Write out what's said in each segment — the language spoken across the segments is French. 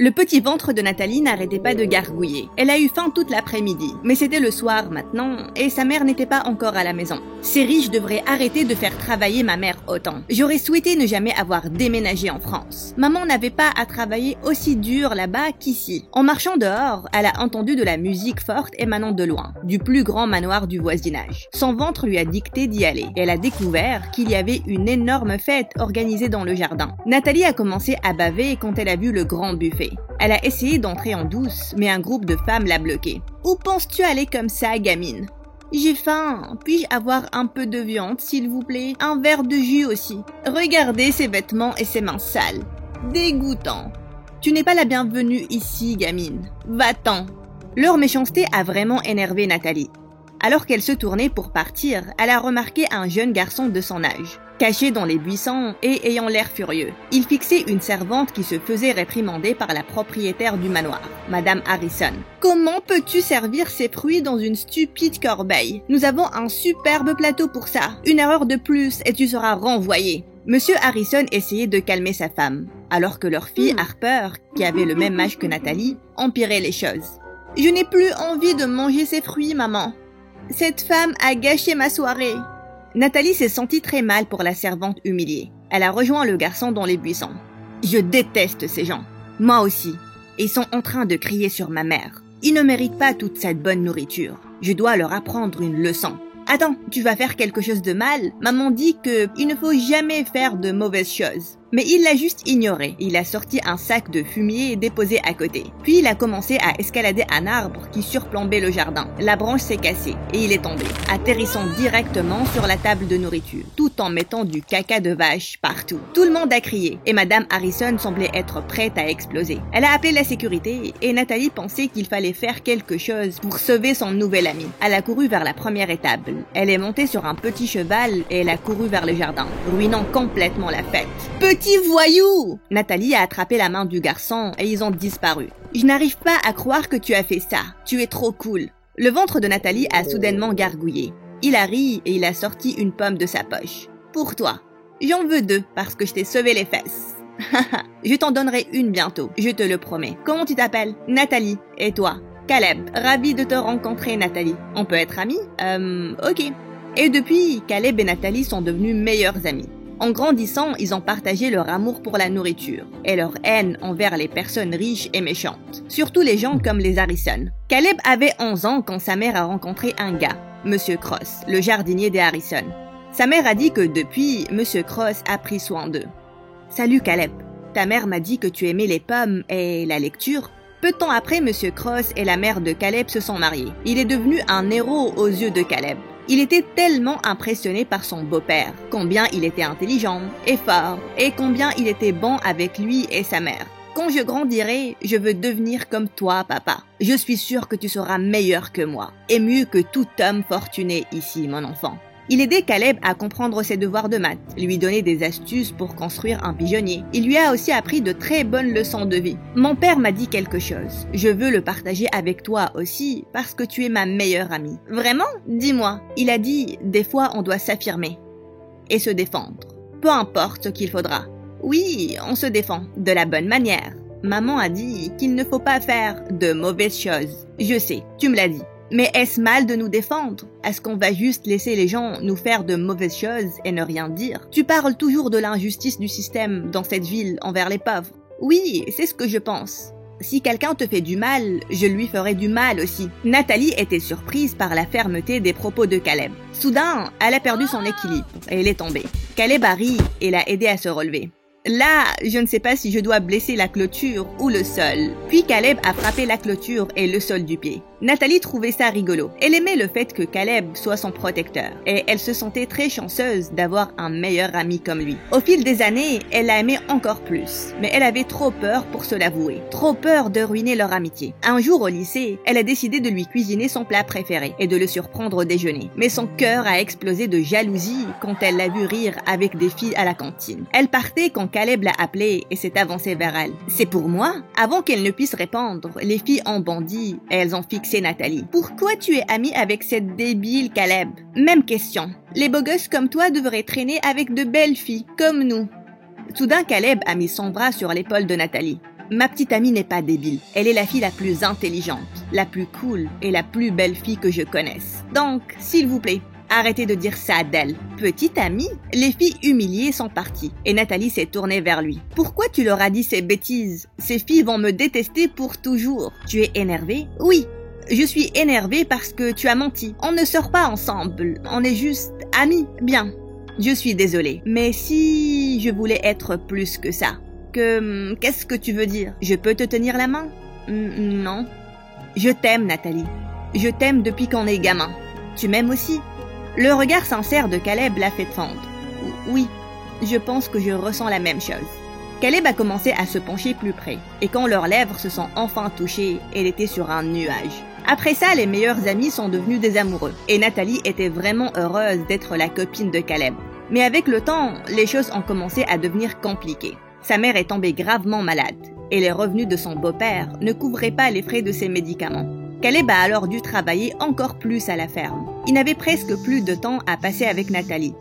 Le petit ventre de Nathalie n'arrêtait pas de gargouiller. Elle a eu faim toute l'après-midi, mais c'était le soir maintenant, et sa mère n'était pas encore à la maison. Ces riches devraient arrêter de faire travailler ma mère autant. J'aurais souhaité ne jamais avoir déménagé en France. Maman n'avait pas à travailler aussi dur là-bas qu'ici. En marchant dehors, elle a entendu de la musique forte émanant de loin, du plus grand manoir du voisinage. Son ventre lui a dicté d'y aller. Elle a découvert qu'il y avait une énorme fête organisée dans le jardin. Nathalie a commencé à baver quand elle a vu le grand buffet. Elle a essayé d'entrer en douce, mais un groupe de femmes l'a bloquée. « Où penses-tu aller comme ça, gamine ? » « J'ai faim. Puis-je avoir un peu de viande, s'il vous plaît ? Un verre de jus aussi. Regardez ses vêtements et ses mains sales. Dégoûtant. Tu n'es pas la bienvenue ici, gamine. Va-t'en. » Leur méchanceté a vraiment énervé Nathalie. Alors qu'elle se tournait pour partir, elle a remarqué un jeune garçon de son âge, caché dans les buissons et ayant l'air furieux. Il fixait une servante qui se faisait réprimander par la propriétaire du manoir, Madame Harrison. « Comment peux-tu servir ces fruits dans une stupide corbeille ? Nous avons un superbe plateau pour ça. Une erreur de plus et tu seras renvoyé. » Monsieur Harrison essayait de calmer sa femme, alors que leur fille Harper, qui avait le même âge que Nathalie, empirait les choses. « Je n'ai plus envie de manger ces fruits, maman. Cette femme a gâché ma soirée. » Nathalie s'est sentie très mal pour la servante humiliée. Elle a rejoint le garçon dans les buissons. « Je déteste ces gens. Moi aussi. Ils sont en train de crier sur ma mère. Ils ne méritent pas toute cette bonne nourriture. Je dois leur apprendre une leçon. » Attends, tu vas faire quelque chose de mal? Maman dit qu'il ne faut jamais faire de mauvaises choses. Mais il l'a juste ignoré. Il a sorti un sac de fumier déposé à côté. Puis il a commencé à escalader un arbre qui surplombait le jardin. La branche s'est cassée et il est tombé, atterrissant directement sur la table de nourriture, tout en mettant du caca de vache partout. Tout le monde a crié et Madame Harrison semblait être prête à exploser. Elle a appelé la sécurité et Nathalie pensait qu'il fallait faire quelque chose pour sauver son nouvel ami. Elle a couru vers la première étable. Elle est montée sur un petit cheval et elle a couru vers le jardin, ruinant complètement la fête. Petit voyou! Nathalie a attrapé la main du garçon et ils ont disparu. Je n'arrive pas à croire que tu as fait ça. Tu es trop cool. Le ventre de Nathalie a soudainement gargouillé. Il a ri et il a sorti une pomme de sa poche. Pour toi. J'en veux 2 parce que je t'ai sauvé les fesses. Je t'en donnerai une bientôt, je te le promets. Comment tu t'appelles? Nathalie. Et toi? Caleb. Ravi de te rencontrer, Nathalie. On peut être amis? Ok. Et depuis, Caleb et Nathalie sont devenus meilleurs amis. En grandissant, ils ont partagé leur amour pour la nourriture et leur haine envers les personnes riches et méchantes, surtout les gens comme les Harrison. Caleb avait 11 ans quand sa mère a rencontré un gars, Monsieur Cross, le jardinier des Harrison. Sa mère a dit que depuis, Monsieur Cross a pris soin d'eux. « Salut Caleb, ta mère m'a dit que tu aimais les pommes et la lecture. » Peu de temps après, Monsieur Cross et la mère de Caleb se sont mariés. Il est devenu un héros aux yeux de Caleb. Il était tellement impressionné par son beau-père, combien il était intelligent et fort, et combien il était bon avec lui et sa mère. Quand je grandirai, je veux devenir comme toi, papa. Je suis sûr que tu seras meilleur que moi, et mieux que tout homme fortuné ici, mon enfant. Il aidait Caleb à comprendre ses devoirs de maths, lui donnait des astuces pour construire un pigeonnier. Il lui a aussi appris de très bonnes leçons de vie. Mon père m'a dit quelque chose. Je veux le partager avec toi aussi, parce que tu es ma meilleure amie. Vraiment? Dis-moi. Il a dit, des fois on doit s'affirmer et se défendre. Peu importe ce qu'il faudra. Oui, on se défend, de la bonne manière. Maman a dit qu'il ne faut pas faire de mauvaises choses. Je sais, tu me l'as dit. Mais est-ce mal de nous défendre? Est-ce qu'on va juste laisser les gens nous faire de mauvaises choses et ne rien dire? Tu parles toujours de l'injustice du système dans cette ville envers les pauvres. Oui, c'est ce que je pense. Si quelqu'un te fait du mal, je lui ferai du mal aussi. Nathalie était surprise par la fermeté des propos de Caleb. Soudain, elle a perdu son équilibre et elle est tombée. Caleb a ri et l'a aidée à se relever. Là, je ne sais pas si je dois blesser la clôture ou le sol. Puis Caleb a frappé la clôture et le sol du pied. Nathalie trouvait ça rigolo. Elle aimait le fait que Caleb soit son protecteur et elle se sentait très chanceuse d'avoir un meilleur ami comme lui. Au fil des années, elle l'a aimé encore plus, mais elle avait trop peur pour se l'avouer, trop peur de ruiner leur amitié. Un jour au lycée, elle a décidé de lui cuisiner son plat préféré et de le surprendre au déjeuner. Mais son cœur a explosé de jalousie quand elle l'a vu rire avec des filles à la cantine. Elle partait quand Caleb l'a appelée et s'est avancée vers elle. « C'est pour moi ?» Avant qu'elle ne puisse répondre, les filles ont bondi et elles ont fixé Nathalie. « Pourquoi tu es amie avec cette débile Caleb ?» Même question. Les beaux gosses comme toi devraient traîner avec de belles filles, comme nous. Soudain, Caleb a mis son bras sur l'épaule de Nathalie. Ma petite amie n'est pas débile. Elle est la fille la plus intelligente, la plus cool et la plus belle fille que je connaisse. Donc, s'il vous plaît, arrêtez de dire ça d'elle. Petite amie? Les filles humiliées sont parties et Nathalie s'est tournée vers lui. Pourquoi tu leur as dit ces bêtises? Ces filles vont me détester pour toujours. Tu es énervée? Oui. Je suis énervée parce que tu as menti. On ne sort pas ensemble, on est juste amis. Bien. Je suis désolée. Mais si je voulais être plus que ça? Qu'est-ce que tu veux dire? Je peux te tenir la main? Non. Je t'aime, Nathalie. Je t'aime depuis qu'on est gamin. Tu m'aimes aussi? Le regard sincère de Caleb l'a fait fendre. Oui, je pense que je ressens la même chose. Caleb a commencé à se pencher plus près, et quand leurs lèvres se sont enfin touchées, elle était sur un nuage. Après ça, les meilleurs amis sont devenus des amoureux, et Nathalie était vraiment heureuse d'être la copine de Caleb. Mais avec le temps, les choses ont commencé à devenir compliquées. Sa mère est tombée gravement malade, et les revenus de son beau-père ne couvraient pas les frais de ses médicaments. Caleb a alors dû travailler encore plus à la ferme. Il n'avait presque plus de temps à passer avec Nathalie.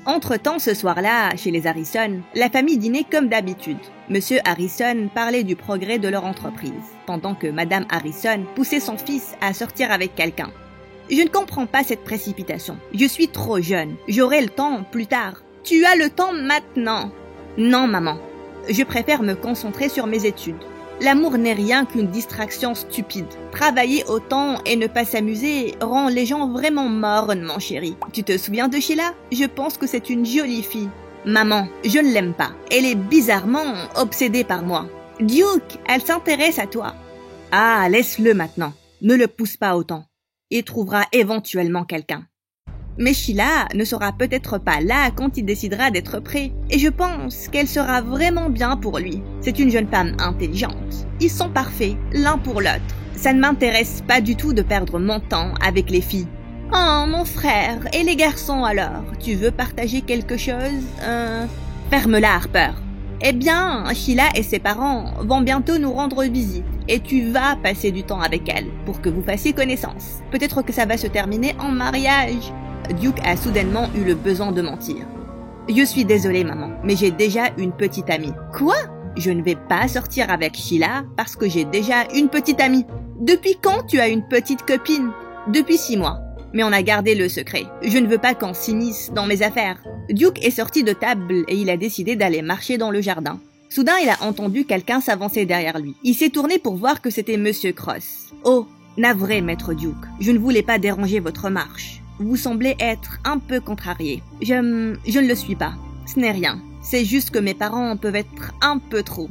Entre-temps, ce soir-là, chez les Harrison, la famille dînait comme d'habitude. Monsieur Harrison parlait du progrès de leur entreprise, pendant que Madame Harrison poussait son fils à sortir avec quelqu'un. Je ne comprends pas cette précipitation. Je suis trop jeune. J'aurai le temps plus tard. Tu as le temps maintenant. Non, maman. Je préfère me concentrer sur mes études. L'amour n'est rien qu'une distraction stupide. Travailler autant et ne pas s'amuser rend les gens vraiment mornes, mon chéri. Tu te souviens de Sheila? Je pense que c'est une jolie fille. Maman, je ne l'aime pas. Elle est bizarrement obsédée par moi. Duke, elle s'intéresse à toi. Ah, laisse-le maintenant. Ne le pousse pas autant. Il trouvera éventuellement quelqu'un. Mais Sheila ne sera peut-être pas là quand il décidera d'être prêt, et je pense qu'elle sera vraiment bien pour lui. C'est une jeune femme intelligente. Ils sont parfaits, l'un pour l'autre. Ça ne m'intéresse pas du tout de perdre mon temps avec les filles. Oh, mon frère, et les garçons alors? Tu veux partager quelque chose? Ferme-la, Harper. Eh bien, Sheila et ses parents vont bientôt nous rendre visite, et tu vas passer du temps avec elle, pour que vous fassiez connaissance. Peut-être que ça va se terminer en mariage. Duke a soudainement eu le besoin de mentir. Je suis désolée, maman, mais j'ai déjà une petite amie. Quoi? Je ne vais pas sortir avec Sheila parce que j'ai déjà une petite amie. Depuis quand tu as une petite copine? Depuis 6 mois. Mais on a gardé le secret. Je ne veux pas qu'on s'immisce dans mes affaires. Duke est sorti de table et il a décidé d'aller marcher dans le jardin. Soudain, il a entendu quelqu'un s'avancer derrière lui. Il s'est tourné pour voir que c'était Monsieur Cross. Oh, navré, maître Duke. Je ne voulais pas déranger votre marche. Vous semblez être un peu contrarié. Je ne le suis pas. Ce n'est rien. C'est juste que mes parents peuvent être un peu trop.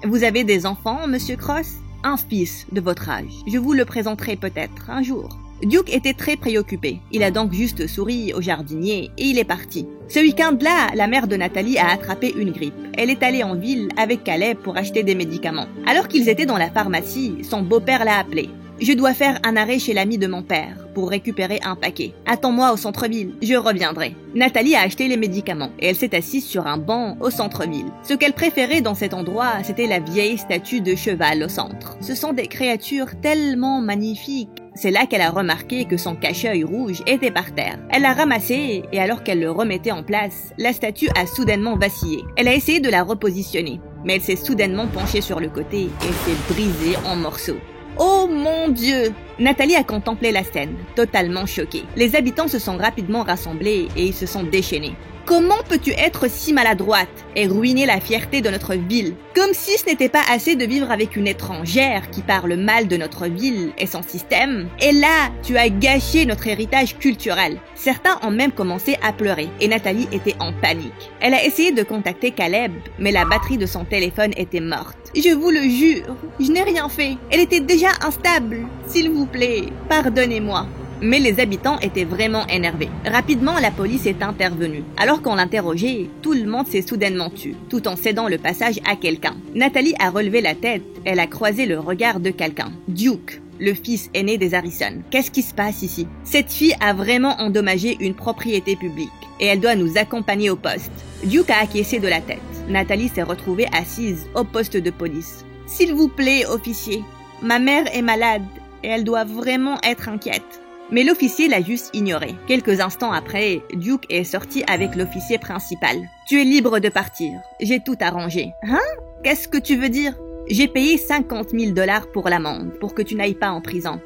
Vous avez des enfants, Monsieur Cross? Un fils de votre âge. Je vous le présenterai peut-être un jour. Duke était très préoccupé. Il a donc juste souri au jardinier et il est parti. Ce week-end-là, la mère de Nathalie a attrapé une grippe. Elle est allée en ville avec Caleb pour acheter des médicaments. Alors qu'ils étaient dans la pharmacie, son beau-père l'a appelé. Je dois faire un arrêt chez l'ami de mon père pour récupérer un paquet. Attends-moi au centre-ville, je reviendrai. Nathalie a acheté les médicaments et elle s'est assise sur un banc au centre-ville. Ce qu'elle préférait dans cet endroit, c'était la vieille statue de cheval au centre. Ce sont des créatures tellement magnifiques. C'est là qu'elle a remarqué que son cache-œil rouge était par terre. Elle l'a ramassé et alors qu'elle le remettait en place, la statue a soudainement vacillé. Elle a essayé de la repositionner, mais elle s'est soudainement penchée sur le côté et s'est brisée en morceaux. Oh mon Dieu! Nathalie a contemplé la scène, totalement choquée. Les habitants se sont rapidement rassemblés et ils se sont déchaînés. Comment peux-tu être si maladroite et ruiner la fierté de notre ville? Comme si ce n'était pas assez de vivre avec une étrangère qui parle mal de notre ville et son système. Et là, tu as gâché notre héritage culturel. Certains ont même commencé à pleurer et Nathalie était en panique. Elle a essayé de contacter Caleb, mais la batterie de son téléphone était morte. Je vous le jure, je n'ai rien fait. Elle était déjà instable. S'il vous plaît, pardonnez-moi. Mais les habitants étaient vraiment énervés. Rapidement, la police est intervenue. Alors qu'on l'interrogeait, tout le monde s'est soudainement tu, tout en cédant le passage à quelqu'un. Nathalie a relevé la tête, elle a croisé le regard de quelqu'un. Duke, le fils aîné des Harrison. Qu'est-ce qui se passe ici? Cette fille a vraiment endommagé une propriété publique, et elle doit nous accompagner au poste. Duke a acquiescé de la tête. Nathalie s'est retrouvée assise au poste de police. S'il vous plaît, officier, ma mère est malade, et elle doit vraiment être inquiète. Mais l'officier l'a juste ignoré. Quelques instants après, Duke est sorti avec l'officier principal. Tu es libre de partir. J'ai tout arrangé. Hein? Qu'est-ce que tu veux dire? J'ai payé 50 000 $ pour l'amende, pour que tu n'ailles pas en prison.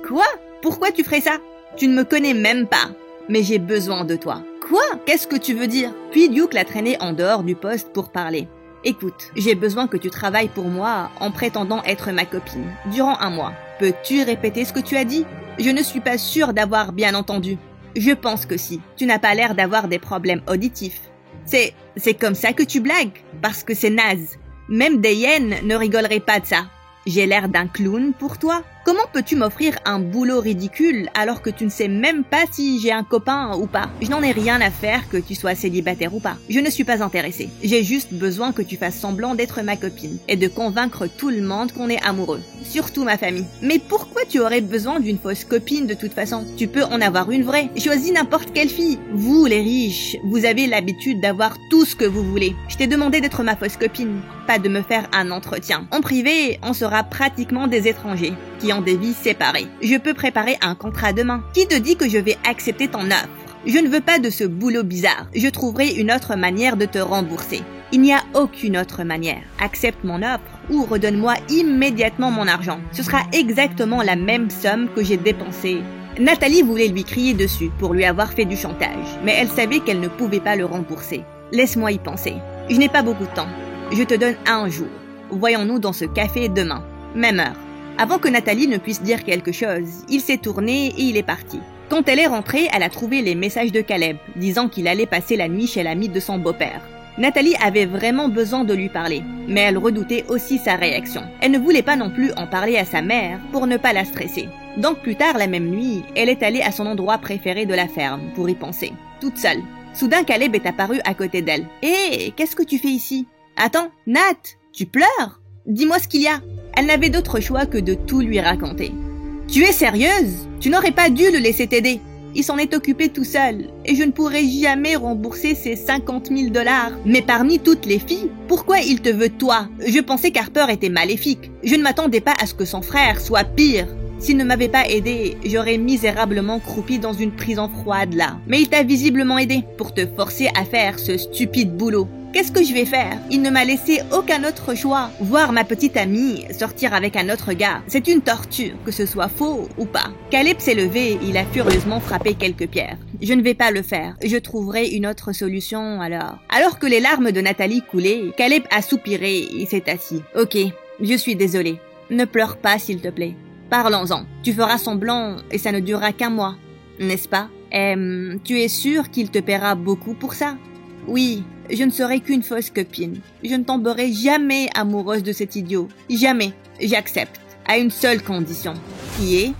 Quoi? Pourquoi tu ferais ça? Tu ne me connais même pas. Mais j'ai besoin de toi. Quoi? Qu'est-ce que tu veux dire? Puis Duke l'a traîné en dehors du poste pour parler. Écoute, j'ai besoin que tu travailles pour moi en prétendant être ma copine, durant 1 mois. Peux-tu répéter ce que tu as dit? Je ne suis pas sûre d'avoir bien entendu. Je pense que si. Tu n'as pas l'air d'avoir des problèmes auditifs. C'est comme ça que tu blagues? Parce que c'est naze. Même des hyènes ne rigoleraient pas de ça. J'ai l'air d'un clown pour toi? Comment peux-tu m'offrir un boulot ridicule alors que tu ne sais même pas si j'ai un copain ou pas? Je n'en ai rien à faire que tu sois célibataire ou pas. Je ne suis pas intéressée. J'ai juste besoin que tu fasses semblant d'être ma copine et de convaincre tout le monde qu'on est amoureux. Surtout ma famille. Mais pourquoi tu aurais besoin d'une fausse copine de toute façon? Tu peux en avoir une vraie. Choisis n'importe quelle fille. Vous, les riches, vous avez l'habitude d'avoir tout ce que vous voulez. Je t'ai demandé d'être ma fausse copine, pas de me faire un entretien. En privé, on sera pratiquement des étrangers qui ont des vies séparées. Je peux préparer un contrat demain. Qui te dit que je vais accepter ton offre? Je ne veux pas de ce boulot bizarre. Je trouverai une autre manière de te rembourser. Il n'y a aucune autre manière. Accepte mon offre ou redonne-moi immédiatement mon argent. Ce sera exactement la même somme que j'ai dépensée. Nathalie voulait lui crier dessus pour lui avoir fait du chantage, mais elle savait qu'elle ne pouvait pas le rembourser. Laisse-moi y penser. Je n'ai pas beaucoup de temps. Je te donne 1 jour. Voyons-nous dans ce café demain. Même heure. Avant que Nathalie ne puisse dire quelque chose, il s'est tourné et il est parti. Quand elle est rentrée, elle a trouvé les messages de Caleb, disant qu'il allait passer la nuit chez l'ami de son beau-père. Nathalie avait vraiment besoin de lui parler, mais elle redoutait aussi sa réaction. Elle ne voulait pas non plus en parler à sa mère pour ne pas la stresser. Donc plus tard la même nuit, elle est allée à son endroit préféré de la ferme pour y penser, toute seule. Soudain, Caleb est apparu à côté d'elle. « Hé, qu'est-ce que tu fais ici? Attends, Nat, tu pleures? Dis-moi ce qu'il y a. » Elle n'avait d'autre choix que de tout lui raconter. « Tu es sérieuse? Tu n'aurais pas dû le laisser t'aider. Il s'en est occupé tout seul, et je ne pourrai jamais rembourser ces 50 000 $. Mais parmi toutes les filles, pourquoi il te veut toi? Je pensais qu'Harper était maléfique. Je ne m'attendais pas à ce que son frère soit pire. S'il ne m'avait pas aidé, j'aurais misérablement croupi dans une prison froide là. Mais il t'a visiblement aidé pour te forcer à faire ce stupide boulot. Qu'est-ce que je vais faire? Il ne m'a laissé aucun autre choix. Voir ma petite amie sortir avec un autre gars, c'est une torture, que ce soit faux ou pas. » Caleb s'est levé, il a furieusement frappé quelques pierres. « Je ne vais pas le faire. Je trouverai une autre solution alors. » Alors que les larmes de Nathalie coulaient, Caleb a soupiré et s'est assis. « Ok, je suis désolé. Ne pleure pas s'il te plaît. Parlons-en. Tu feras semblant et ça ne durera qu'1 mois, n'est-ce pas? Tu es sûr qu'il te paiera beaucoup pour ça? Oui, je ne serai qu'une fausse copine. Je ne tomberai jamais amoureuse de cet idiot. Jamais. J'accepte. À une seule condition. Qui est